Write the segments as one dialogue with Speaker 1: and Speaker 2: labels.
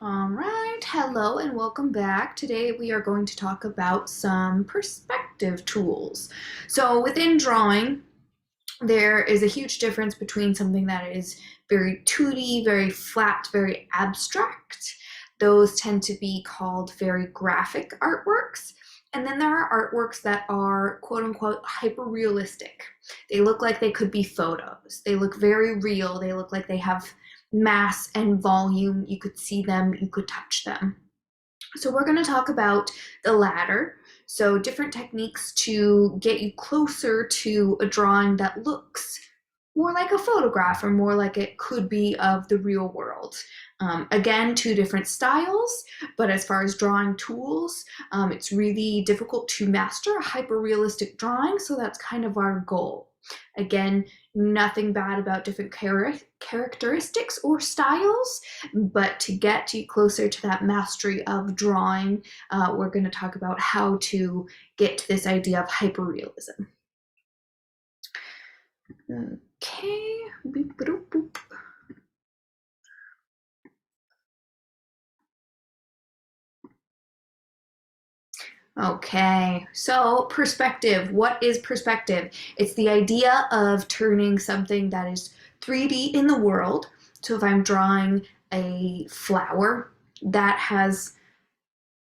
Speaker 1: All right, hello and welcome back. Today we are going to talk about some perspective tools. So within drawing, there is a huge difference between something that is very 2D, very flat, very abstract. Those tend to be called very graphic artworks. And then there are artworks that are quote unquote hyper realistic. They look like they could be photos. They look very real. They look like they have mass and volume. You could see them, you could touch them. So we're going to talk about the latter. So different techniques to get you closer to a drawing that looks more like a photograph or more like it could be of the real world. Again, two different styles, but as far as drawing tools, it's really difficult to master a hyper-realistic drawing, so that's kind of our goal. Again, nothing bad about different characteristics or styles, but to get you closer to that mastery of drawing, we're going to talk about how to get to this idea of hyperrealism. Okay. Boop, boop, boop. Okay, so perspective. What is perspective? It's the idea of turning something that is 3D in the world. So if I'm drawing a flower that has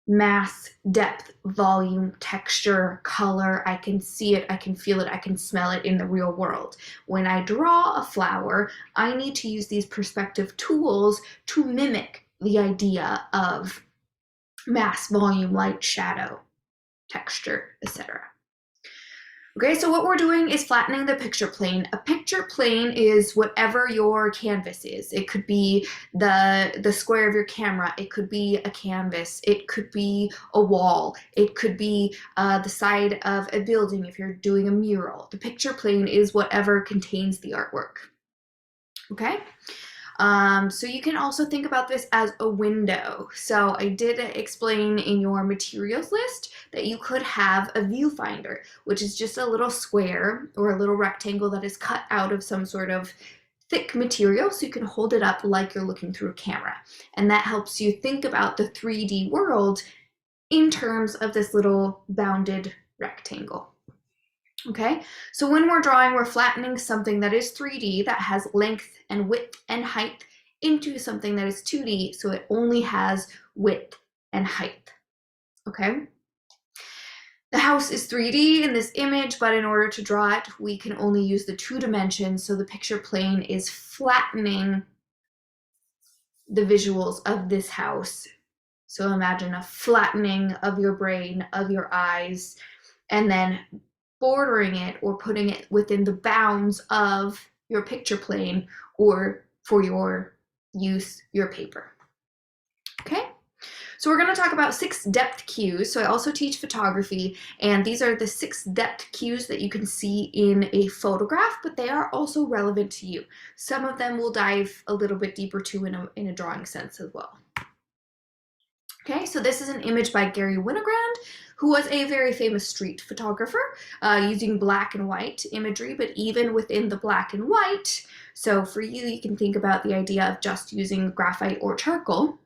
Speaker 1: mass, depth, volume, texture, color, I can see it, I can feel it, I can smell it in the real world. When I draw a flower, I need to use these perspective tools to mimic the idea of mass, volume, light, shadow, texture, etc. Okay, so what we're doing is flattening the picture plane. A picture plane is whatever your canvas is. It could be the square of your camera. It could be a canvas. It could be a wall. It could be the side of a building if you're doing a mural. The picture plane is whatever contains the artwork. Okay? So you can also think about this as a window. So I did explain in your materials list that you could have a viewfinder, which is just a little square or a little rectangle that is cut out of some sort of thick material so you can hold it up like you're looking through a camera. And that helps you think about the 3D world in terms of this little bounded rectangle. Okay, so when we're drawing, we're flattening something that is 3D that has length and width and height into something that is 2D, so it only has width and height. Okay, the house is 3D in this image, but in order to draw it, we can only use the 2 dimensions, so the picture plane is flattening the visuals of this house. So imagine a flattening of your brain, of your eyes, and then bordering it or putting it within the bounds of your picture plane or for your use, your paper. Okay, so we're going to talk about 6 depth cues. So I also teach photography, and these are the 6 depth cues that you can see in a photograph, but they are also relevant to you. Some of them we'll dive a little bit deeper to in a drawing sense as well. Okay, so this is an image by Gary Winogrand, who was a very famous street photographer using black and white imagery, but even within the black and white, so for you, you can think about the idea of just using graphite or charcoal.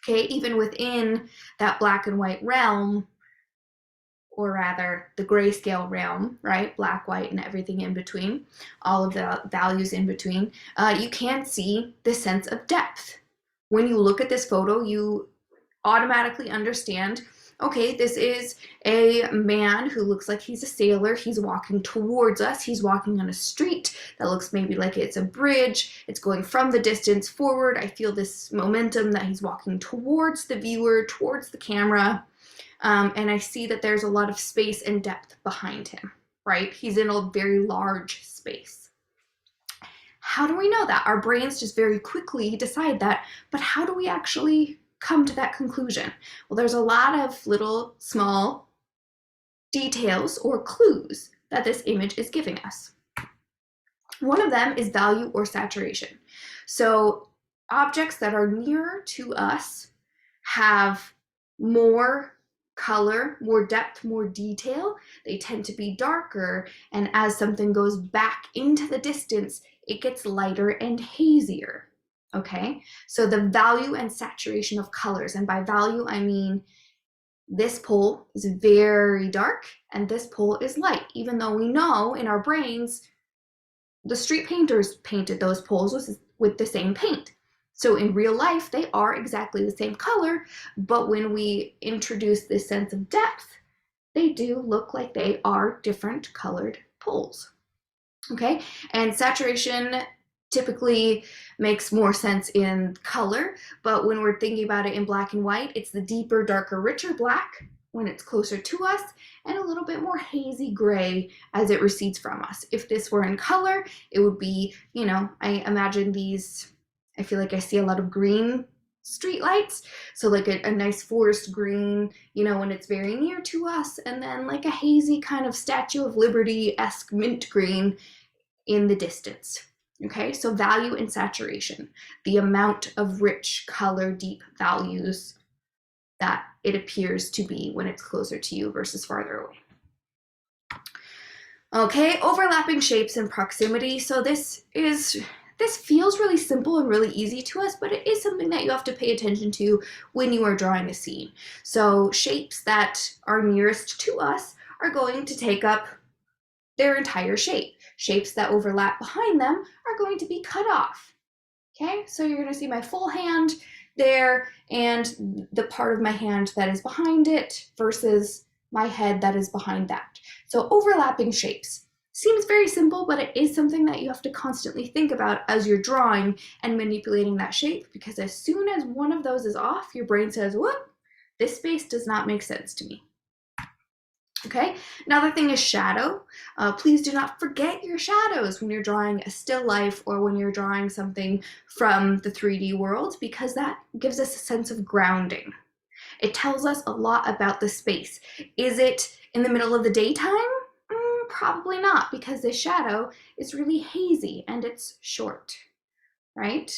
Speaker 1: Okay, even within that black and white realm, or rather the grayscale realm, right? Black, white, and everything in between, all of the values in between, you can see the sense of depth. When you look at this photo, you automatically understand, okay, this is a man who looks like he's a sailor. He's walking towards us. He's walking on a street that looks maybe like it's a bridge. It's going from the distance forward. I feel this momentum that he's walking towards the viewer, towards the camera. And I see that there's a lot of space and depth behind him, right? He's in a very large space. How do we know that? Our brains just very quickly decide that, but how do we actually come to that conclusion? Well, there's a lot of little small details or clues that this image is giving us. One of them is value or saturation. So objects that are nearer to us have more color, more depth, more detail. They tend to be darker, and as something goes back into the distance, it gets lighter and hazier. Okay, so the value and saturation of colors, and by value I mean this pole is very dark and this pole is light, even though we know in our brains the street painters painted those poles with the same paint. So in real life, they are exactly the same color, but when we introduce this sense of depth, they do look like they are different colored poles. Okay, and saturation typically makes more sense in color, but when we're thinking about it in black and white, it's the deeper, darker, richer black when it's closer to us, and a little bit more hazy gray as it recedes from us. If this were in color, it would be, you know, I imagine these, I feel like I see a lot of green street lights, so like a nice forest green, you know, when it's very near to us, and then like a hazy kind of Statue of Liberty-esque mint green in the distance. Okay, so value and saturation, the amount of rich color, deep values that it appears to be when it's closer to you versus farther away. Okay, overlapping shapes and proximity. So this feels really simple and really easy to us, but it is something that you have to pay attention to when you are drawing a scene. So shapes that are nearest to us are going to take up their entire shape. Shapes that overlap behind them are going to be cut off. Okay, so you're going to see my full hand there and the part of my hand that is behind it versus my head that is behind that. So overlapping shapes. Seems very simple, but it is something that you have to constantly think about as you're drawing and manipulating that shape, because as soon as one of those is off, your brain says, whoop, this space does not make sense to me. Okay, another thing is shadow. Please do not forget your shadows when you're drawing a still life or when you're drawing something from the 3D world, because that gives us a sense of grounding. It tells us a lot about the space. Is it in the middle of the daytime? Probably not, because the shadow is really hazy and it's short, right?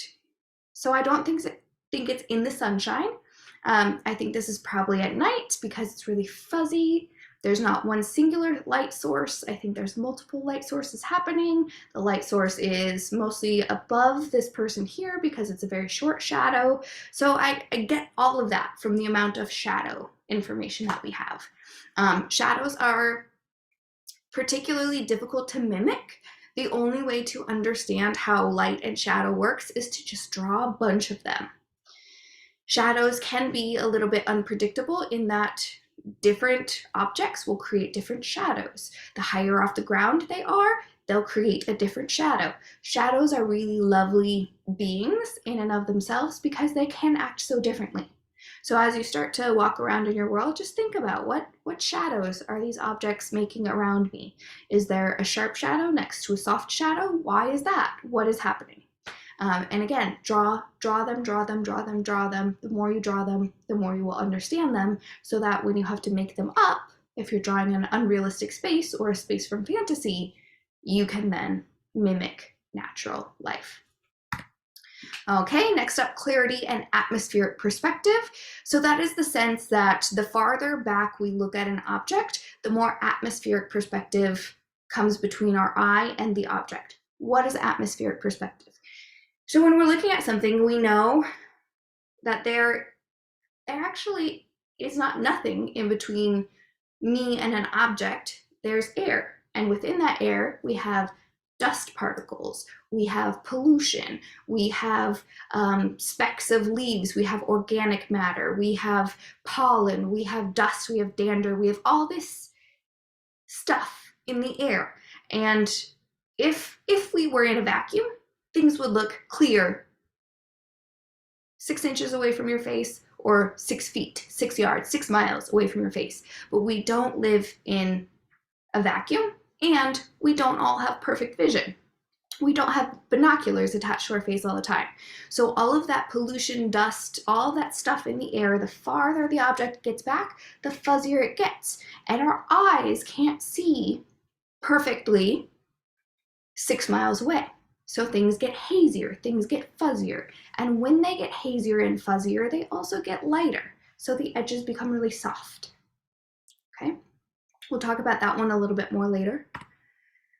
Speaker 1: So I don't think it's in the sunshine. I think this is probably at night because it's really fuzzy. There's not one singular light source. I think there's multiple light sources happening. The light source is mostly above this person here because it's a very short shadow. So I get all of that from the amount of shadow information that we have. Shadows are particularly difficult to mimic. The only way to understand how light and shadow works is to just draw a bunch of them. Shadows can be a little bit unpredictable in that different objects will create different shadows. The higher off the ground they are, they'll create a different shadow. Shadows are really lovely beings in and of themselves because they can act so differently. So as you start to walk around in your world, just think about what shadows are these objects making around me? Is there a sharp shadow next to a soft shadow? Why is that? What is happening? And again, draw them. The more you draw them, the more you will understand them, so that when you have to make them up, if you're drawing an unrealistic space or a space from fantasy, you can then mimic natural life. Okay, next up, clarity and atmospheric perspective. So that is the sense that the farther back we look at an object, the more atmospheric perspective comes between our eye and the object. What is atmospheric perspective? So when we're looking at something, we know that there actually is not nothing in between me and an object. There's air, and within that air, we have dust particles, we have pollution, we have specks of leaves, we have organic matter, we have pollen, we have dust, we have dander, we have all this stuff in the air. And if we were in a vacuum, things would look clear 6 inches away from your face, or 6 feet, 6 yards, 6 miles away from your face. But we don't live in a vacuum, and we don't all have perfect vision. We don't have binoculars attached to our face all the time. So all of that pollution, dust, all of that stuff in the air, the farther the object gets back, the fuzzier it gets. And our eyes can't see perfectly 6 miles away. So things get hazier, things get fuzzier. And when they get hazier and fuzzier, they also get lighter. So the edges become really soft. Okay, we'll talk about that one a little bit more later.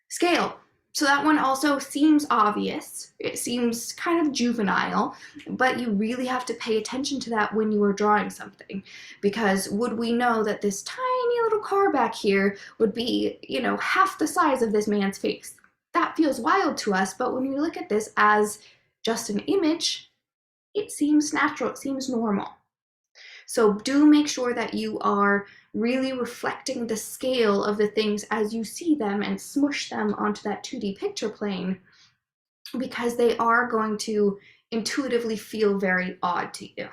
Speaker 1: Scale. So that one also seems obvious. It seems kind of juvenile, but you really have to pay attention to that when you are drawing something. Because would we know that this tiny little car back here would be, half the size of this man's face? That feels wild to us, but when we look at this as just an image, it seems natural, it seems normal. So do make sure that you are really reflecting the scale of the things as you see them and smush them onto that 2D picture plane, because they are going to intuitively feel very odd to you.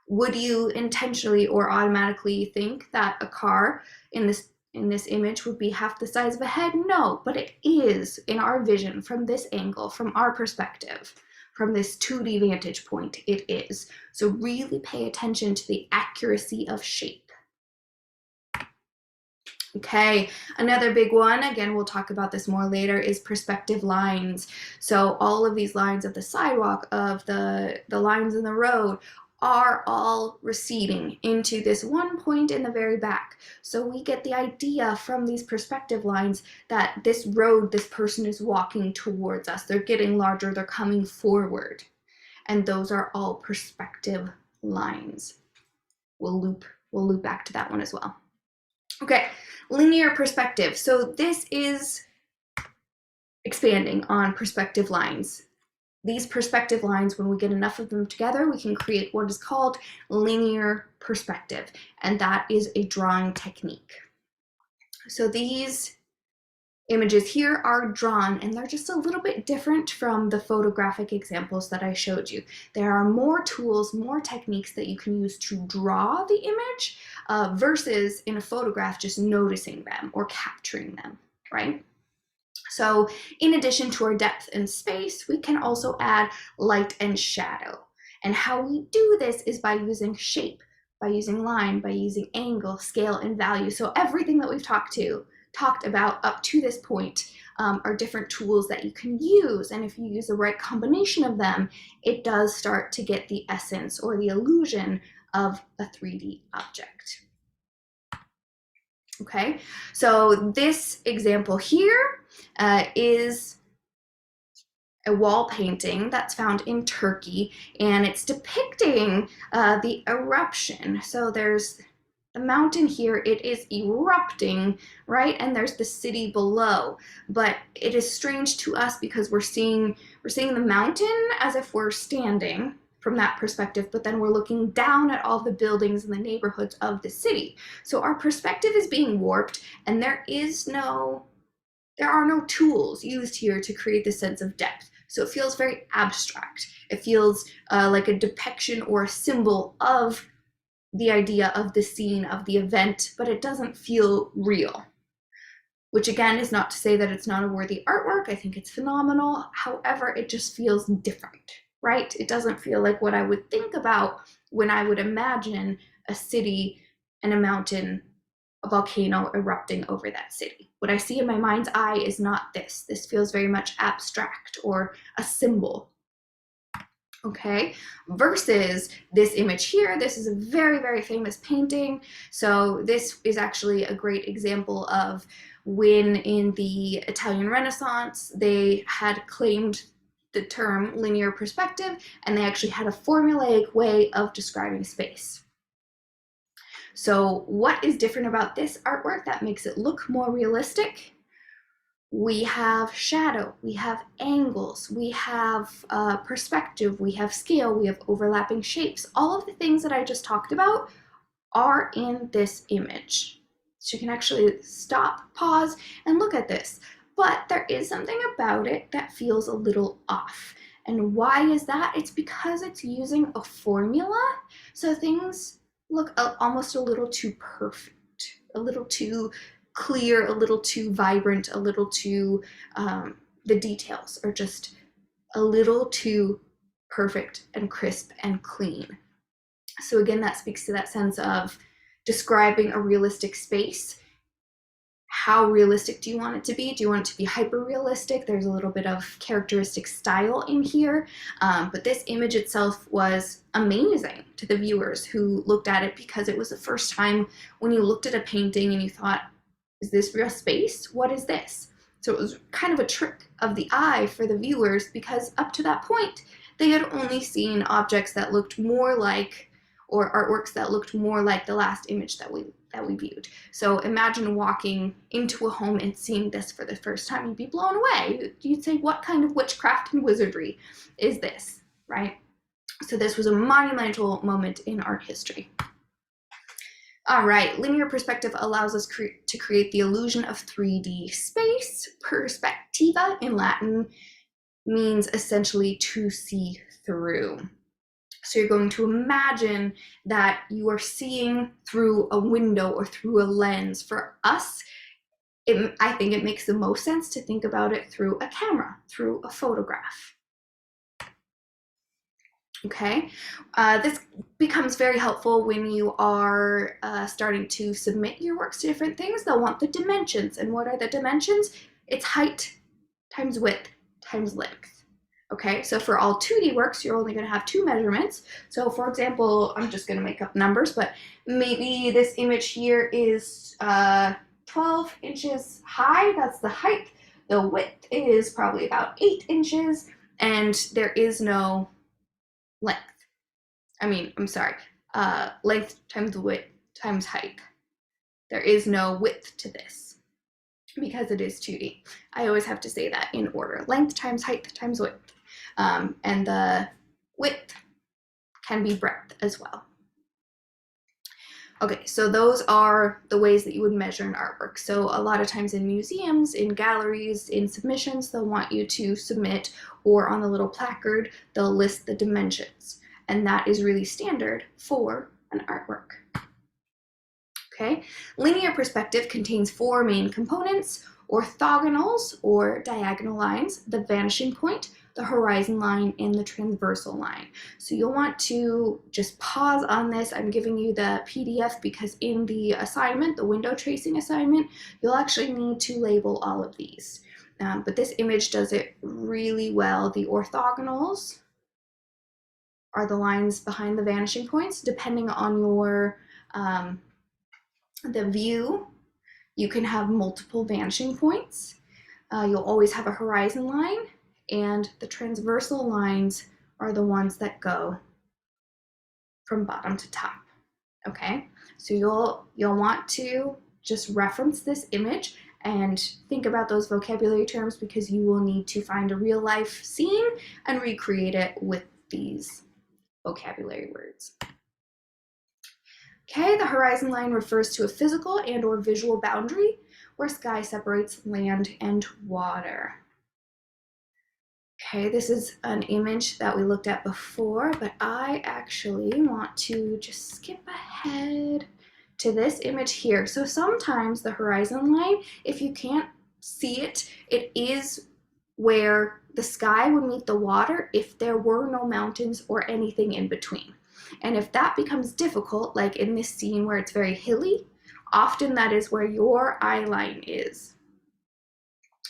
Speaker 1: Would you intentionally or automatically think that a car in this image would be half the size of a head? No, but it is in our vision from this angle, from our perspective. From this 2D vantage point, it is. So really pay attention to the accuracy of shape. Okay, another big one, again, we'll talk about this more later, is perspective lines. So all of these lines of the sidewalk, of the lines in the road, are all receding into this one point in the very back. So we get the idea from these perspective lines that this road, this person is walking towards us. They're getting larger, they're coming forward. And those are all perspective lines. We'll loop back to that one as well. Okay, linear perspective. So this is expanding on perspective lines. These perspective lines, when we get enough of them together, we can create what is called linear perspective, and that is a drawing technique. So these images here are drawn, and they're just a little bit different from the photographic examples that I showed you. There are more tools, more techniques that you can use to draw the image versus in a photograph just noticing them or capturing them, right? So in addition to our depth and space, we can also add light and shadow. And how we do this is by using shape, by using line, by using angle, scale, and value. So everything that we've talked about up to this point are different tools that you can use. And if you use the right combination of them, it does start to get the essence or the illusion of a 3D object. Okay, so this example here is a wall painting that's found in Turkey, and it's depicting the eruption. So there's the mountain here, it is erupting, right? And there's the city below. But it is strange to us because we're seeing the mountain as if we're standing from that perspective, but then we're looking down at all the buildings and the neighborhoods of the city. So our perspective is being warped, and there are no tools used here to create this sense of depth. So it feels very abstract. It feels like a depiction or a symbol of the idea of the scene, of the event, but it doesn't feel real. Which again is not to say that it's not a worthy artwork. I think it's phenomenal. However, it just feels different, right? It doesn't feel like what I would think about when I would imagine a city and a mountain, a volcano erupting over that city. What I see in my mind's eye is not this. This feels very much abstract or a symbol. Okay, versus this image here. This is a very, very famous painting. So this is actually a great example of when in the Italian Renaissance, they had claimed the term linear perspective, and they actually had a formulaic way of describing space. So what is different about this artwork that makes it look more realistic? We have shadow, we have angles, we have perspective, we have scale, we have overlapping shapes. All of the things that I just talked about are in this image. So you can actually stop, pause, and look at this. But there is something about it that feels a little off. And why is that? It's because it's using a formula. So things look almost a little too perfect, a little too clear, a little too vibrant, a little too, the details are just a little too perfect and crisp and clean. So again, that speaks to that sense of describing a realistic space. How realistic do you want it to be? Do you want it to be hyper realistic? There's a little bit of characteristic style in here, but this image itself was amazing to the viewers who looked at it, because it was the first time when you looked at a painting and you thought, is this real space? What is this? So it was kind of a trick of the eye for the viewers, because up to that point, they had only seen objects that looked more like, or artworks that looked more like the last image that we viewed. So imagine walking into a home and seeing this for the first time. You'd be blown away. You'd say, what kind of witchcraft and wizardry is this, right? So this was a monumental moment in art history. All right, linear perspective allows us to create the illusion of 3D space. Perspectiva in Latin means essentially to see through. So you're going to imagine that you are seeing through a window or through a lens. For us, I think it makes the most sense to think about it through a camera, through a photograph. Okay, this becomes very helpful when you are starting to submit your works to different things. They'll want the dimensions. And what are the dimensions? It's height times width times length. Okay, so for all 2D works, you're only going to have 2 measurements. So for example, I'm just going to make up numbers, but maybe this image here is 12 inches high. That's the height. The width is probably about 8 inches, and there is no length. Length times width times height. There is no width to this because it is 2D. I always have to say that in order. Length times height times width. And the width can be breadth as well. Okay, so those are the ways that you would measure an artwork. So a lot of times in museums, in galleries, in submissions, they'll want you to submit, or on the little placard, they'll list the dimensions. And that is really standard for an artwork. Okay, linear perspective contains 4 main components: orthogonals, or diagonal lines, the vanishing point, the horizon line, and the transversal line. So you'll want to just pause on this. I'm giving you the PDF because in the assignment, the window tracing assignment, you'll actually need to label all of these. But this image does it really well. The orthogonals are the lines behind the vanishing points. Depending on your the view, you can have multiple vanishing points. You'll always have a horizon line, and the transversal lines are the ones that go from bottom to top. Okay, so you'll want to just reference this image and think about those vocabulary terms, because you will need to find a real life scene and recreate it with these vocabulary words. Okay, the horizon line refers to a physical and or visual boundary where sky separates land and water. Okay, this is an image that we looked at before, but I actually want to just skip ahead to this image here. So sometimes the horizon line, if you can't see it, it is where the sky would meet the water if there were no mountains or anything in between. And if that becomes difficult, like in this scene where it's very hilly, often that is where your eye line is.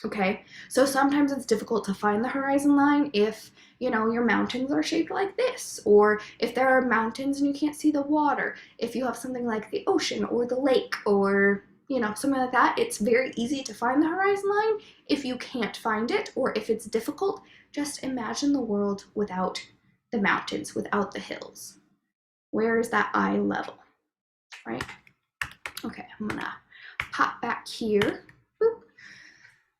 Speaker 1: Okay, so sometimes it's difficult to find the horizon line if, you know, your mountains are shaped like this, or if there are mountains and you can't see the water. If you have something like the ocean or the lake, or, you know, something like that, it's very easy to find the horizon line. If you can't find it, or if it's difficult, just imagine the world without the mountains, without the hills. Where is that eye level, right? Okay, I'm gonna pop back here. Boop.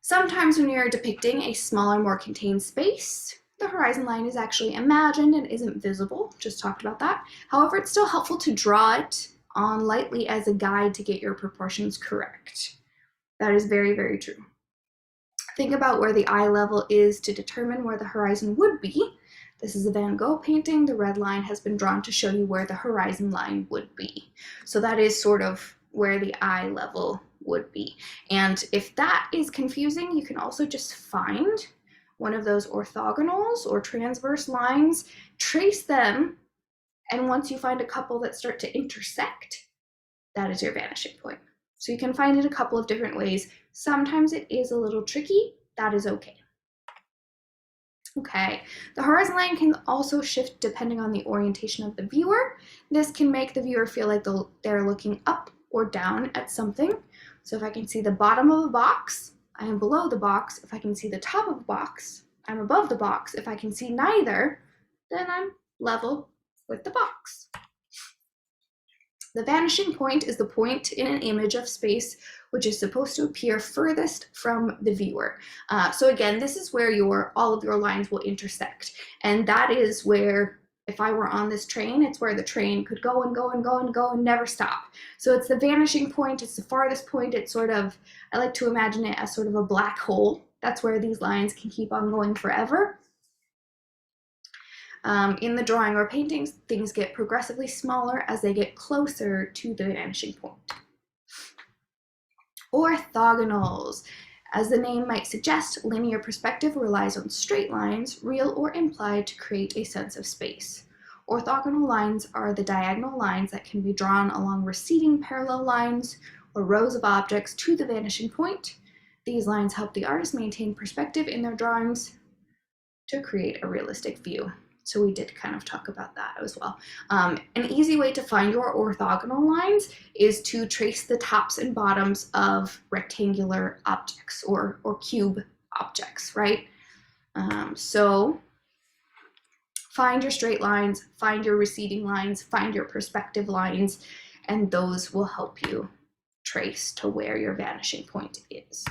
Speaker 1: Sometimes when you're depicting a smaller, more contained space, the horizon line is actually imagined and isn't visible. Just talked about that. However, it's still helpful to draw it on lightly as a guide to get your proportions correct. That is very, very true. Think about where the eye level is to determine where the horizon would be. This is a Van Gogh painting. The red line has been drawn to show you where the horizon line would be. So that is sort of where the eye level would be. And if that is confusing, you can also just find one of those orthogonals or transverse lines, trace them, and once you find a couple that start to intersect, that is your vanishing point. So you can find it a couple of different ways. Sometimes it is a little tricky. That is okay. Okay, the horizon line can also shift depending on the orientation of the viewer. This can make the viewer feel like they're looking up or down at something. So if I can see the bottom of a box, I am below the box if I can see the top of the box. I'm above the box if I can see neither, then I'm level with the box. The vanishing point is the point in an image of space which is supposed to appear furthest from the viewer. So again, this is where all of your lines will intersect. And that is where, if I were on this train, it's where the train could go and go and go and go and never stop. So it's the vanishing point, it's the farthest point. It's sort of, I like to imagine it as sort of a black hole. That's where these lines can keep on going forever. In the drawing or paintings, things get progressively smaller as they get closer to the vanishing point. Orthogonals. As the name might suggest, linear perspective relies on straight lines, real or implied, to create a sense of space. Orthogonal lines are the diagonal lines that can be drawn along receding parallel lines or rows of objects to the vanishing point. These lines help the artist maintain perspective in their drawings to create a realistic view. So we did kind of talk about that as well. An easy way to find your orthogonal lines is to trace the tops and bottoms of rectangular objects or cube objects, right? So find your straight lines, find your receding lines, find your perspective lines, and those will help you trace to where your vanishing point is.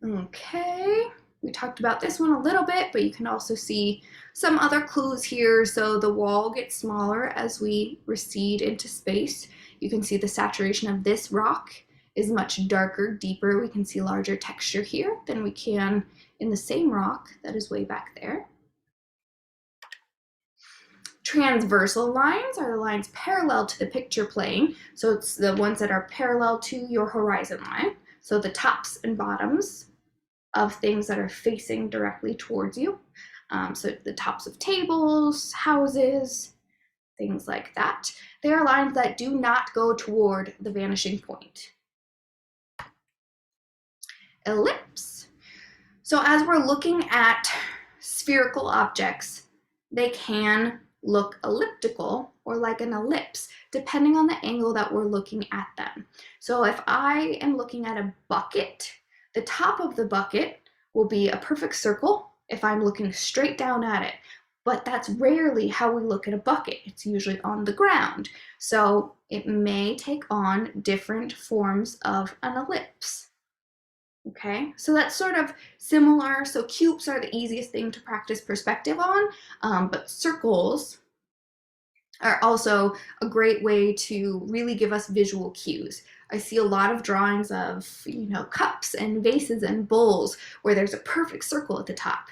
Speaker 1: Okay. We talked about this one a little bit, but you can also see some other clues here. So the wall gets smaller as we recede into space. You can see the saturation of this rock is much darker, deeper. We can see larger texture here than we can in the same rock that is way back there. Transversal lines are the lines parallel to the picture plane. So it's the ones that are parallel to your horizon line. So the tops and bottoms of things that are facing directly towards you. So the tops of tables, houses, things like that. They are lines that do not go toward the vanishing point. Ellipse. So as we're looking at spherical objects, they can look elliptical or like an ellipse, depending on the angle that we're looking at them. So if I am looking at a bucket, the top of the bucket will be a perfect circle if I'm looking straight down at it, but that's rarely how we look at a bucket. It's usually on the ground. So it may take on different forms of an ellipse. Okay, so that's sort of similar. So cubes are the easiest thing to practice perspective on, but circles are also a great way to really give us visual cues. I see a lot of drawings of, cups and vases and bowls where there's a perfect circle at the top.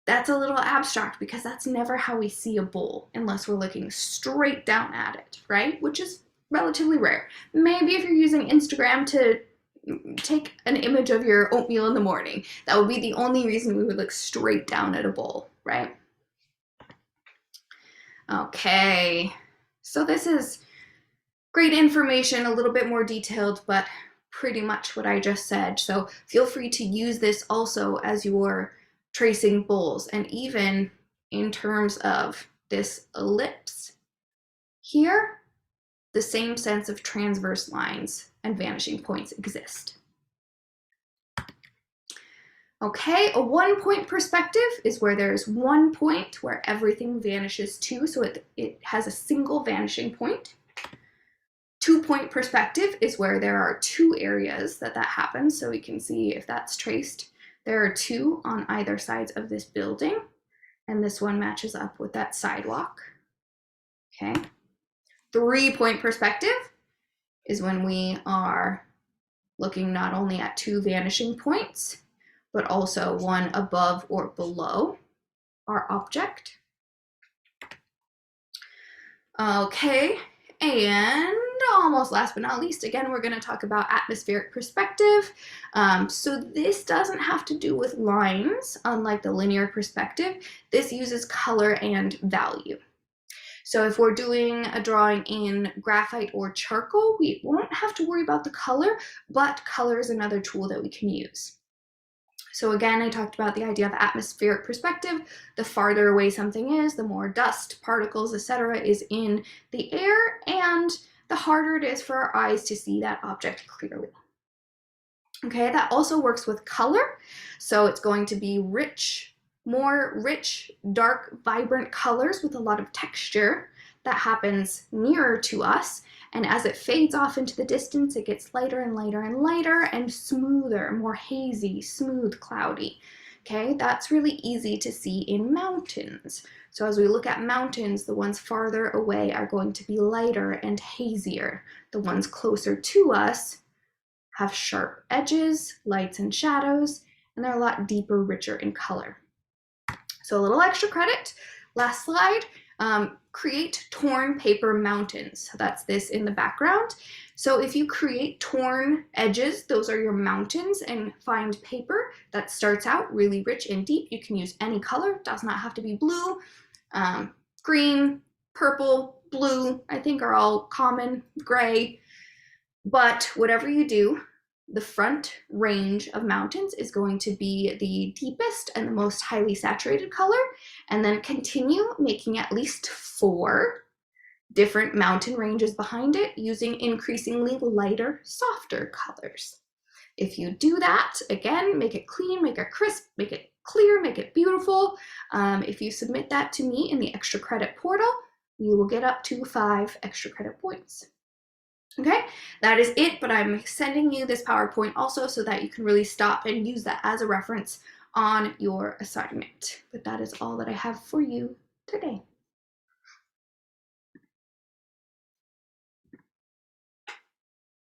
Speaker 1: That's a little abstract because that's never how we see a bowl unless we're looking straight down at it, right? Which is relatively rare. Maybe if you're using Instagram to take an image of your oatmeal in the morning, that would be the only reason we would look straight down at a bowl, right? Okay, so this is great information, a little bit more detailed, but pretty much what I just said. So feel free to use this also as you're tracing bowls, and even in terms of this ellipse here, the same sense of transverse lines and vanishing points exist. Okay, a one-point perspective is where there's one point where everything vanishes to, so it has a single vanishing point. Two-point perspective is where there are two areas that happens, so we can see if that's traced. There are two on either sides of this building, and this one matches up with that sidewalk. Okay. Three-point perspective is when we are looking not only at two vanishing points, but also one above or below our object. Okay, and almost last but not least, again, we're going to talk about atmospheric perspective. So this doesn't have to do with lines, unlike the linear perspective. This uses color and value. So if we're doing a drawing in graphite or charcoal, we won't have to worry about the color, but color is another tool that we can use. So again, I talked about the idea of atmospheric perspective. The farther away something is, the more dust, particles, etc. is in the air, and the harder it is for our eyes to see that object clearly. Okay, that also works with color. So it's going to be more rich, dark, vibrant colors with a lot of texture that happens nearer to us. And as it fades off into the distance, it gets lighter and lighter and lighter and smoother, more hazy, smooth, cloudy. Okay, that's really easy to see in mountains. So as we look at mountains, the ones farther away are going to be lighter and hazier. The ones closer to us have sharp edges, lights and shadows, and they're a lot deeper, richer in color. So a little extra credit. Last slide. Create torn paper mountains. So that's this in the background. So if you create torn edges, those are your mountains, and find paper that starts out really rich and deep. You can use any color, does not have to be blue. Green, purple, blue, I think are all common, gray. But whatever you do, the front range of mountains is going to be the deepest and the most highly saturated color, and then continue making at least 4 different mountain ranges behind it using increasingly lighter, softer colors. If you do that, again, make it clean, make it crisp, make it clear, make it beautiful. If you submit that to me in the extra credit portal, you will get up to 5 extra credit points. Okay, that is it, but I'm sending you this PowerPoint also so that you can really stop and use that as a reference on your assignment. But that is all that I have for you today.